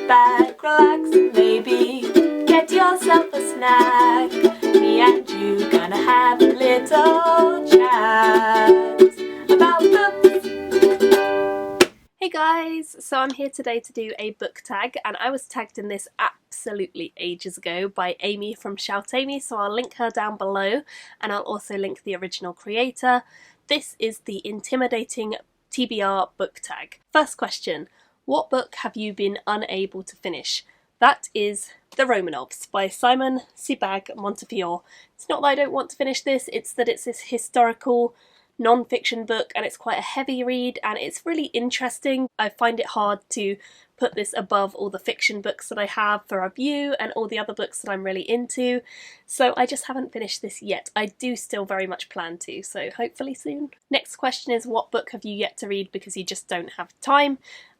sit back, relax, and maybe get yourself a snack. Me and you gonna have a little chat about books. Hey guys, so I'm here today to do a book tag, and I was tagged in this absolutely ages ago by Amy from Shout Amy, so I'll link her down below, and I'll also link the original creator. This is the intimidating TBR book tag. First question, what book have you been unable to finish? That is The Romanovs by Simon Sebag Montefiore. It's not that I don't want to finish this, it's that it's this historical non-fiction book and it's quite a heavy read and it's really interesting. I find it hard to put this above all the fiction books that I have for review and all the other books that I'm really into, so I just haven't finished this yet. I do still very much plan to, so hopefully soon. Next question is, what book have you yet to read because you just don't have time?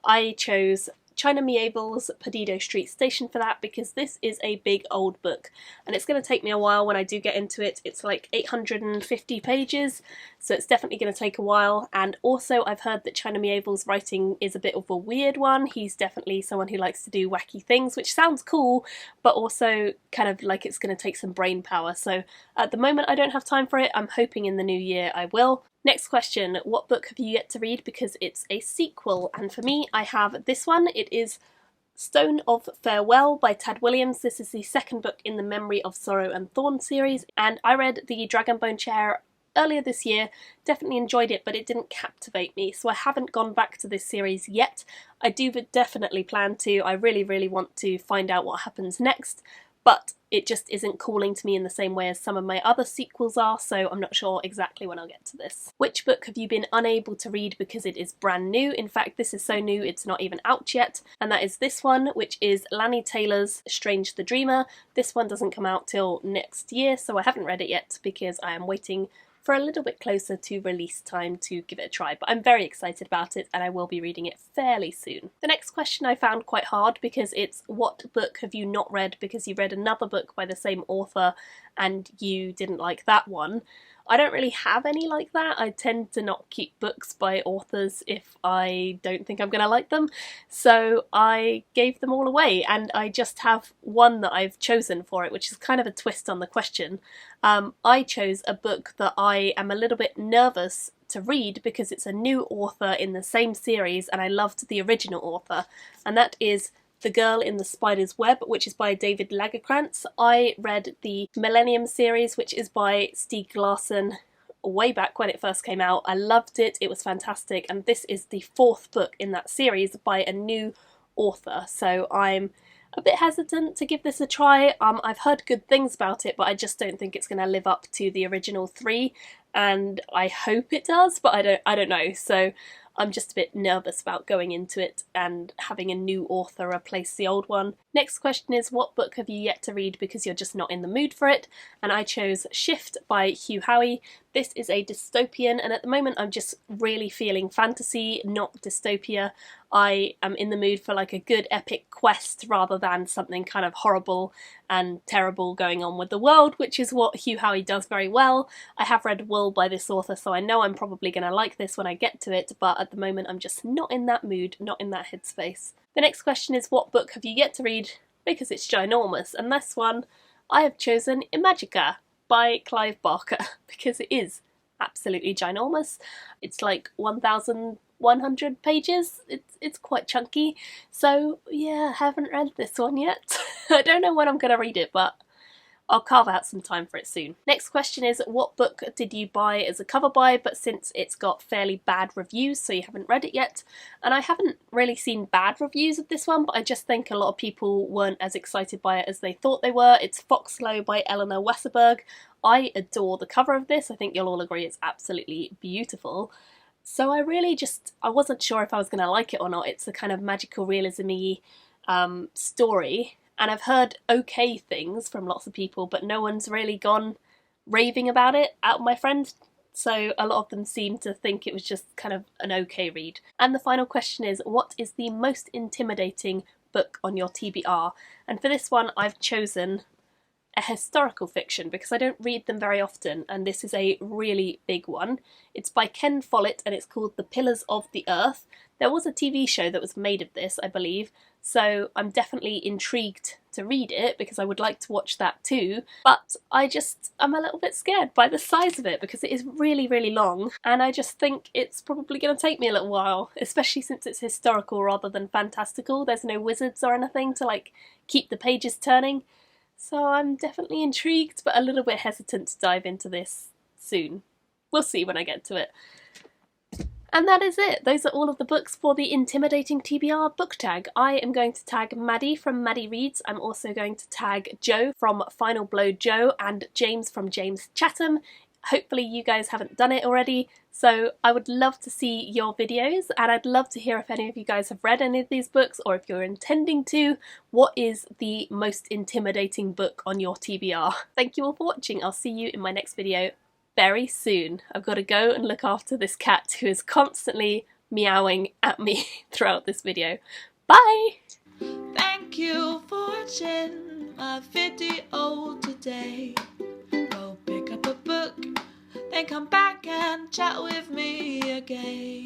I chose China Miéville's Perdido Street Station for that because this is a big old book and it's going to take me a while when I do get into it. It's like 850 pages, so it's definitely going to take a while, and also I've heard that China Miéville's writing is a bit of a weird one. He's definitely someone who likes to do wacky things, which sounds cool, but also kind of like it's going to take some brain power, so at the moment I don't have time for it. I'm hoping in the new year I will. Next question, what book have you yet to read because it's a sequel? And for me, I have this one. It is Stone of Farewell by Tad Williams. This is the second book in the Memory of Sorrow and Thorn series, and I read the Dragonbone Chair earlier this year, definitely enjoyed it, but it didn't captivate me, so I haven't gone back to this series yet. I do definitely plan to. I really want to find out what happens next, but it just isn't calling to me in the same way as some of my other sequels are, so I'm not sure exactly when I'll get to this. Which book have you been unable to read because it is brand new? In fact, this is so new it's not even out yet, and that is this one, which is Lanny Taylor's Strange the Dreamer. This one doesn't come out till next year, so I haven't read it yet because I am waiting for a little bit closer to release time to give it a try, but I'm very excited about it and I will be reading it fairly soon. The next question I found quite hard because it's, what book have you not read because you read another book by the same author and you didn't like that one? I don't really have any like that. I tend to not keep books by authors if I don't think I'm going to like them, so I gave them all away, and I just have one that I've chosen for it, which is kind of a twist on the question. I chose a book that I am a little bit nervous to read because it's a new author in the same series and I loved the original author, and that is The Girl in the Spider's Web, which is by David Lagerkrantz. I read the Millennium series, which is by Stieg Larsson, way back when it first came out. I loved it, it was fantastic, and this is the fourth book in that series by a new author, so I'm a bit hesitant to give this a try. I've heard good things about it, but I just don't think it's going to live up to the original three, and I hope it does, but I don't know, so I'm just a bit nervous about going into it and having a new author replace the old one. Next question is, what book have you yet to read because you're just not in the mood for it? And I chose Shift by Hugh Howey. This is a dystopian, and at the moment I'm just really feeling fantasy, not dystopia. I am in the mood for like a good epic quest rather than something kind of horrible and terrible going on with the world, which is what Hugh Howey does very well. I have read Wool by this author, so I know I'm probably going to like this when I get to it, but at the moment I'm just not in that mood, not in that headspace. The next question is, what book have you yet to read because it's ginormous? And this one I have chosen Imagica by Clive Barker because it is absolutely ginormous. It's like 1,100 pages. It's quite chunky, so yeah, I haven't read this one yet. I don't know when I'm going to read it, but I'll carve out some time for it soon. Next question is, what book did you buy as a cover buy, but since it's got fairly bad reviews, so you haven't read it yet? And I haven't really seen bad reviews of this one, but I just think a lot of people weren't as excited by it as they thought they were. It's Foxlow by Eleanor Westerberg. I adore the cover of this. I think you'll all agree it's absolutely beautiful. So I wasn't sure if I was going to like it or not. It's a kind of magical realism-y story. And I've heard okay things from lots of people, but no one's really gone raving about it out of my friends, so a lot of them seem to think it was just kind of an okay read. And the final question is, what is the most intimidating book on your TBR? And for this one I've chosen a historical fiction because I don't read them very often, and this is a really big one. It's by Ken Follett and it's called The Pillars of the Earth. There was a TV show that was made of this, I believe, so I'm definitely intrigued to read it because I would like to watch that too, but I'm a little bit scared by the size of it because it is really, really long, and I just think it's probably going to take me a little while, especially since it's historical rather than fantastical. There's no wizards or anything to like keep the pages turning, so I'm definitely intrigued but a little bit hesitant to dive into this soon. We'll see when I get to it. And that is it. Those are all of the books for the intimidating TBR book tag. I am going to tag Maddie from Maddie Reads. I'm also going to tag Joe from Final Blow Joe and James from James Chatham. Hopefully you guys haven't done it already, so I would love to see your videos, and I'd love to hear if any of you guys have read any of these books, or if you're intending to, what is the most intimidating book on your TBR? Thank you all for watching. I'll see you in my next video very soon. I've got to go and look after this cat who is constantly meowing at me throughout this video. Bye! Thank you for watching my video today. Go pick up a book, then come back and chat with me again.